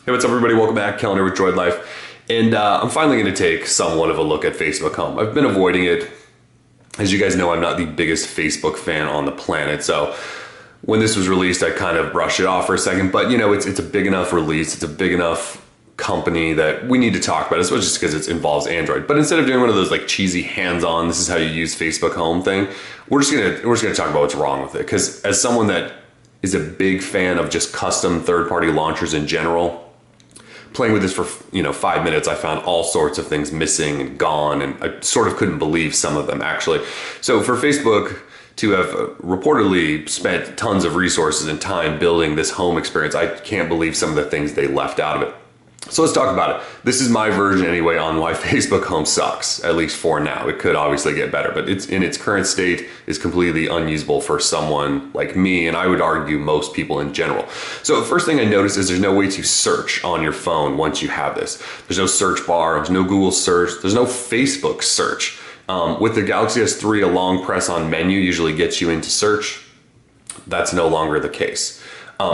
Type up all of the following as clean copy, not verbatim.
Hey, what's up everybody? Welcome back, Calendar with Droid Life. And I'm finally going to take somewhat of a look at Facebook Home. I've been avoiding it. As you guys know, I'm not the biggest Facebook fan on the planet, so when this was released, I kind of brushed it off for a second, but you know, it's a big enough release, it's a big enough company that we need to talk about it, especially just because it involves Android. But instead of doing one of those like cheesy hands-on, this is how you use Facebook Home thing, we're just gonna talk about what's wrong with it. Because as someone that is a big fan of just custom third-party launchers in general, playing with this for 5 minutes, I found all sorts of things missing and gone, and I sort of couldn't believe some of them actually. So for Facebook to have reportedly spent tons of resources and time building this home experience, I can't believe some of the things they left out of it. So let's talk about it. This is my version anyway on why Facebook Home sucks, at least for now. It could obviously get better, but it's in its current state is completely unusable for someone like me, and I would argue most people in general. So the first thing I noticed is there's no way to search on your phone once you have this. There's no search bar, there's no Google search, there's no Facebook search. With the Galaxy S3, a long press on menu usually gets you into search. That's no longer the case.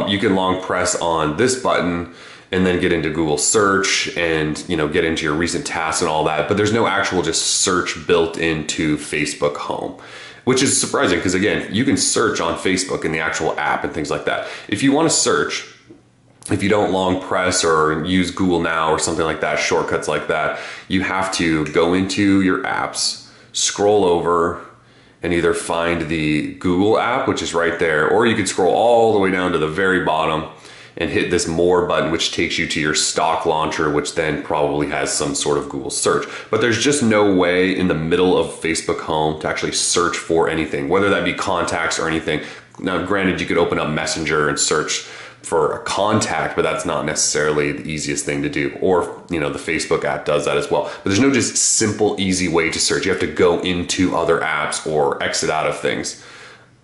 You can long press on this button and then get into Google search and get into your recent tasks and all that, but there's no actual just search built into Facebook Home, which is surprising because again, you can search on Facebook in the actual app and things like that. If you want to search, if you don't long press or use Google Now or something like that, shortcuts like that, you have to go into your apps, scroll over, and either find the Google app, which is right there, or you could scroll all the way down to the very bottom and hit this more button, which takes you to your stock launcher, which then probably has some sort of Google search. But there's just no way in the middle of Facebook Home to actually search for anything, whether that be contacts or anything. Now, granted, you could open up Messenger and search for a contact, but that's not necessarily the easiest thing to do. Or, the Facebook app does that as well. But there's no just simple, easy way to search. You have to go into other apps or exit out of things.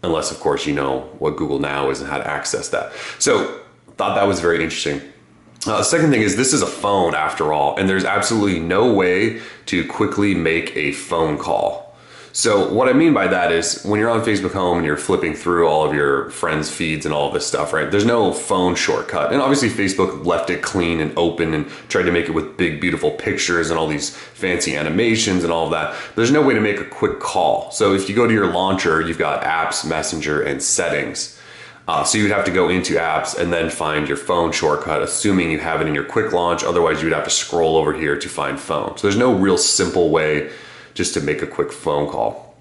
Unless, of course, you know what Google Now is and how to access that. So, thought that was very interesting. The second thing is this is a phone after all, and there's absolutely no way to quickly make a phone call. So what I mean by that is when you're on Facebook Home and you're flipping through all of your friends' feeds and all of this stuff, right? There's no phone shortcut. And obviously Facebook left it clean and open and tried to make it with big, beautiful pictures and all these fancy animations and all of that. There's no way to make a quick call. So if you go to your launcher, you've got apps, Messenger, and settings. So you'd have to go into apps and then find your phone shortcut, assuming you have it in your quick launch. Otherwise, you would have to scroll over here to find phone. So there's no real simple way just to make a quick phone call,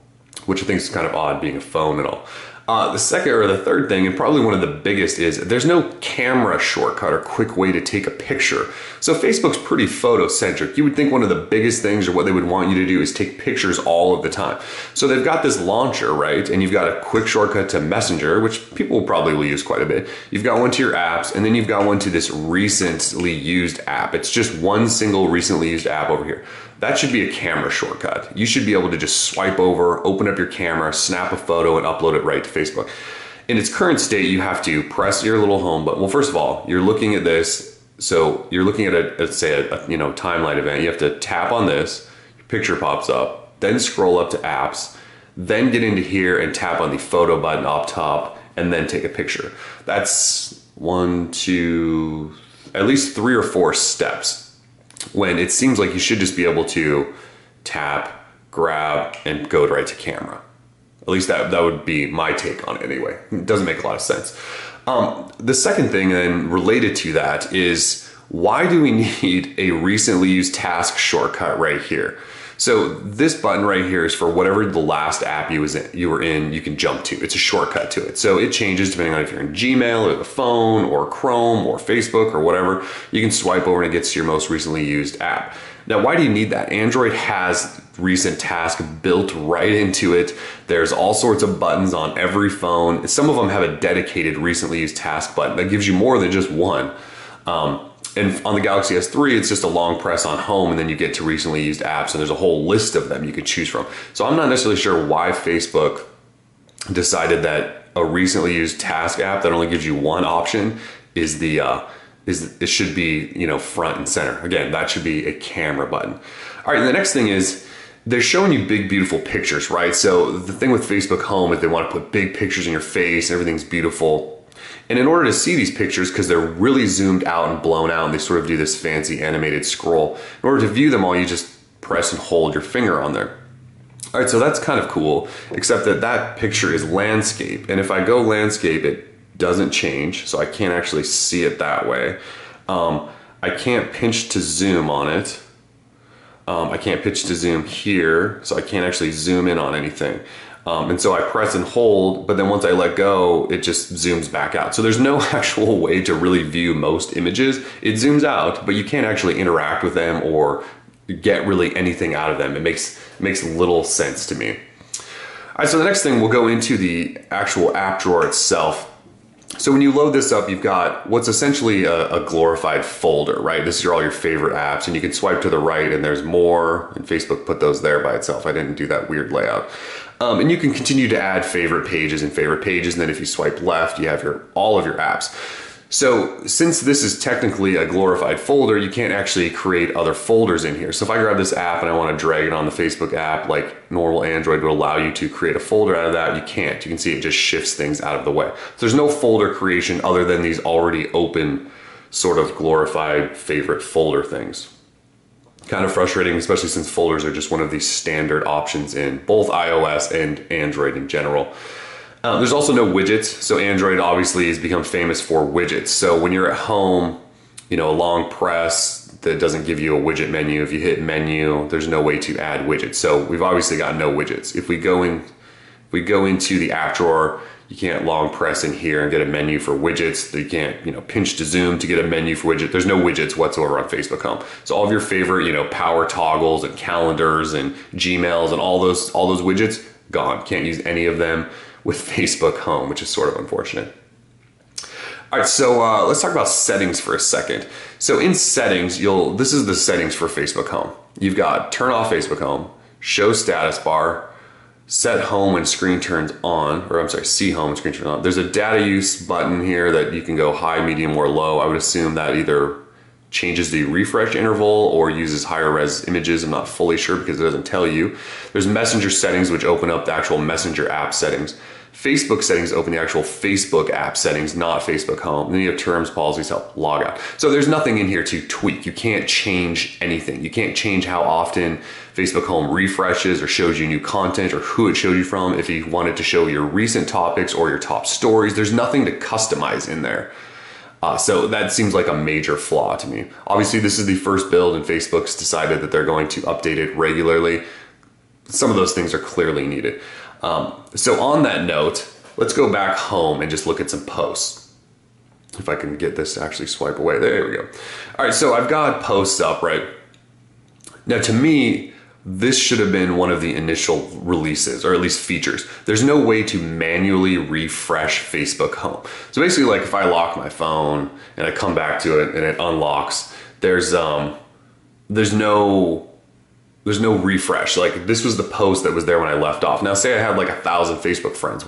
which I think is kind of odd being a phone and all. The second or the third thing, and probably one of the biggest, is there's no camera shortcut or quick way to take a picture. So Facebook's pretty photocentric. You would think one of the biggest things or what they would want you to do is take pictures all of the time. So they've got this launcher, right? And you've got a quick shortcut to Messenger, which people probably will use quite a bit. You've got one to your apps, and then you've got one to this recently used app. It's just one single recently used app over here. That should be a camera shortcut. You should be able to just swipe over, open up your camera, snap a photo, and upload it right to Facebook. In its current state, you have to press your little home button. Well, first of all, you're looking at this. So you're looking at a timeline event. You have to tap on this, your picture pops up, then scroll up to apps, then get into here and tap on the photo button up top, and then take a picture. That's at least 3 or 4 steps, when it seems like you should just be able to tap, grab, and go right to camera. At least that would be my take on it anyway. It doesn't make a lot of sense. The second thing then related to that is, why do we need a recently used task shortcut right here? So this button right here is for whatever the last app you were in, you can jump to. It's a shortcut to it. So it changes depending on if you're in Gmail or the phone or Chrome or Facebook or whatever. You can swipe over and it gets to your most recently used app. Now, why do you need that? Android has recent task built right into it. There's all sorts of buttons on every phone. Some of them have a dedicated recently used task button that gives you more than just one. And on the Galaxy S3, it's just a long press on home and then you get to recently used apps, and there's a whole list of them you can choose from. So I'm not necessarily sure why Facebook decided that a recently used task app that only gives you one option is it should be, front and center. Again, that should be a camera button. All right, and the next thing is they're showing you big, beautiful pictures, right? So the thing with Facebook Home is they want to put big pictures in your face, everything's beautiful. And in order to see these pictures, because they're really zoomed out and blown out and they sort of do this fancy animated scroll, in order to view them all, you just press and hold your finger on there. All right, so that's kind of cool, except that that picture is landscape. And if I go landscape, it doesn't change, so I can't actually see it that way. I can't pinch to zoom on it. I can't pinch to zoom here, so I can't actually zoom in on anything. And so I press and hold, but then once I let go, it just zooms back out. So there's no actual way to really view most images. It zooms out, but you can't actually interact with them or get really anything out of them. It makes little sense to me. All right, so the next thing, we'll go into the actual app drawer itself. So when you load this up, you've got what's essentially a glorified folder, right? This is all your favorite apps, and you can swipe to the right and there's more, and Facebook put those there by itself. I didn't do that weird layout. And you can continue to add favorite pages, and then if you swipe left, you have all of your apps. So since this is technically a glorified folder, you can't actually create other folders in here. So if I grab this app and I want to drag it on the Facebook app, like normal Android would allow you to create a folder out of that, you can't. You can see it just shifts things out of the way. So there's no folder creation other than these already open sort of glorified favorite folder things. Kind of frustrating, especially since folders are just one of the standard options in both iOS and Android in general. There's also no widgets, so Android obviously has become famous for widgets. So when you're at home, a long press that doesn't give you a widget menu. If you hit menu, there's no way to add widgets. So we've obviously got no widgets. If we go into the app drawer, you can't long press in here and get a menu for widgets. You can't, pinch to zoom to get a menu for widget. There's no widgets whatsoever on Facebook Home. So all of your favorite, power toggles and calendars and Gmails and all those widgets, gone. Can't use any of them with Facebook Home, which is sort of unfortunate. All right, so let's talk about settings for a second. So in settings, this is the settings for Facebook Home. You've got turn off Facebook Home, show status bar, set home when screen turns on, or I'm sorry, see home when screen turns on. There's a data use button here that you can go high, medium, or low. I would assume that either changes the refresh interval or uses higher res images. I'm not fully sure because it doesn't tell you. There's messenger settings, which open up the actual messenger app settings. Facebook settings open the actual Facebook app settings, not Facebook Home. And then you have terms, policies, help, logout. So there's nothing in here to tweak. You can't change anything. You can't change how often Facebook Home refreshes or shows you new content or who it shows you from. If you wanted to show your recent topics or your top stories, there's nothing to customize in there. So that seems like a major flaw to me. Obviously, this is the first build and Facebook's decided that they're going to update it regularly. Some of those things are clearly needed. So on that note, let's go back home and just look at some posts. If I can get this to actually swipe away. There we go. All right, so I've got posts up, right? Now to me, this should have been one of the initial releases, or at least features. There's no way to manually refresh Facebook Home. So basically, like if I lock my phone and I come back to it and it unlocks, there's no refresh. Like this was the post that was there when I left off. Now say I had like 1,000 Facebook friends.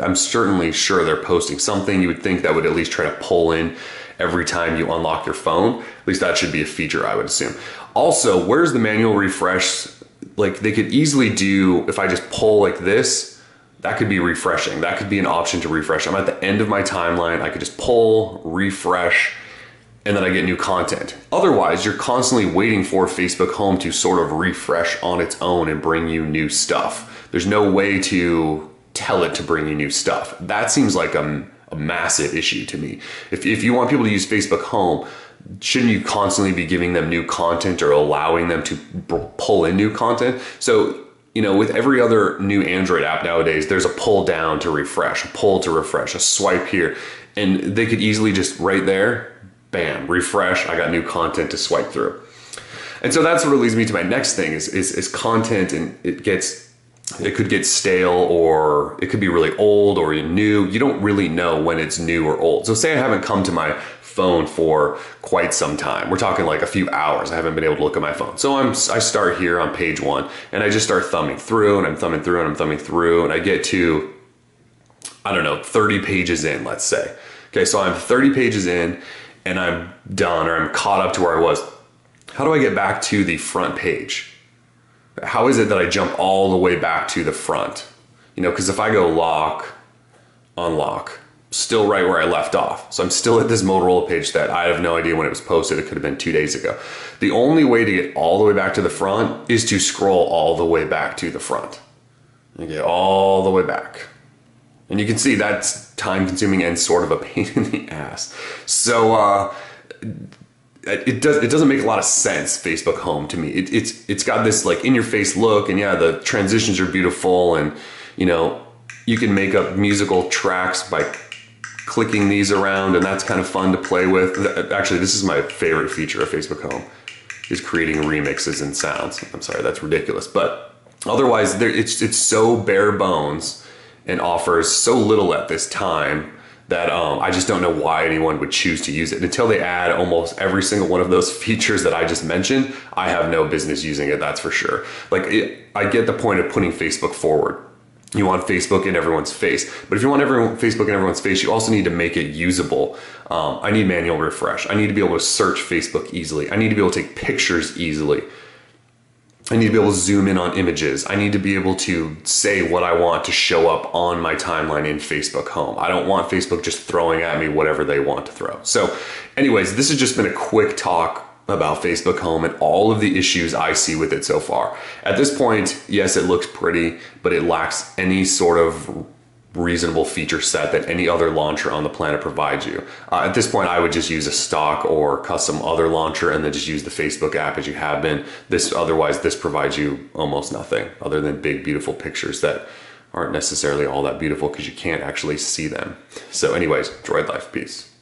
I'm certainly sure they're posting something. You would think that would at least try to pull in every time you unlock your phone. At least that should be a feature, I would assume. Also, where's the manual refresh? Like they could easily do, if I just pull like this, that could be refreshing. That could be an option to refresh. I'm at the end of my timeline. I could just pull, refresh, and then I get new content. Otherwise, you're constantly waiting for Facebook Home to sort of refresh on its own and bring you new stuff. There's no way to tell it to bring you new stuff. That seems like a massive issue to me. If you want people to use Facebook Home, shouldn't you constantly be giving them new content or allowing them to pull in new content? So, with every other new Android app nowadays, there's a pull down to refresh, a pull to refresh, a swipe here, and they could easily just right there, bam, refresh, I got new content to swipe through. And so that's what leads me to my next thing is content, and it could get stale, or it could be really old or new. You don't really know when it's new or old. So say I haven't come to my phone for quite some time. We're talking like a few hours. I haven't been able to look at my phone. So I start here on page 1 and I just start thumbing through and I'm thumbing through and I'm thumbing through and I get to, 30 pages in, let's say. Okay, so I'm 30 pages in and I'm done, or I'm caught up to where I was. How do I get back to the front page? How is it that I jump all the way back to the front? Because if I go lock, unlock, still right where I left off. So I'm still at this Motorola page that I have no idea when it was posted. It could have been 2 days ago. The only way to get all the way back to the front is to scroll all the way back to the front. And get all the way back. And you can see that's time consuming and sort of a pain in the ass. So it doesn't make a lot of sense, Facebook Home, to me. It's got this like in your face look, and yeah, the transitions are beautiful, and you know, you can make up musical tracks by clicking these around, and that's kind of fun to play with. Actually, this is my favorite feature of Facebook Home, is creating remixes and sounds. I'm sorry, that's ridiculous, but otherwise, it's so bare bones and offers so little at this time that I just don't know why anyone would choose to use it. Until they add almost every single one of those features that I just mentioned, I have no business using it, that's for sure. Like, I get the point of putting Facebook forward. You want Facebook in everyone's face. But if you want Facebook in everyone's face, you also need to make it usable. I need manual refresh. I need to be able to search Facebook easily. I need to be able to take pictures easily. I need to be able to zoom in on images. I need to be able to say what I want to show up on my timeline in Facebook Home. I don't want Facebook just throwing at me whatever they want to throw. So anyways, this has just been a quick talk about Facebook Home and all of the issues I see with it so far. At this point, yes, it looks pretty, but it lacks any sort of reasonable feature set that any other launcher on the planet provides you. At this point, I would just use a stock or custom other launcher and then just use the Facebook app as you have been. Otherwise, this provides you almost nothing other than big, beautiful pictures that aren't necessarily all that beautiful because you can't actually see them. So anyways, Droid Life, peace.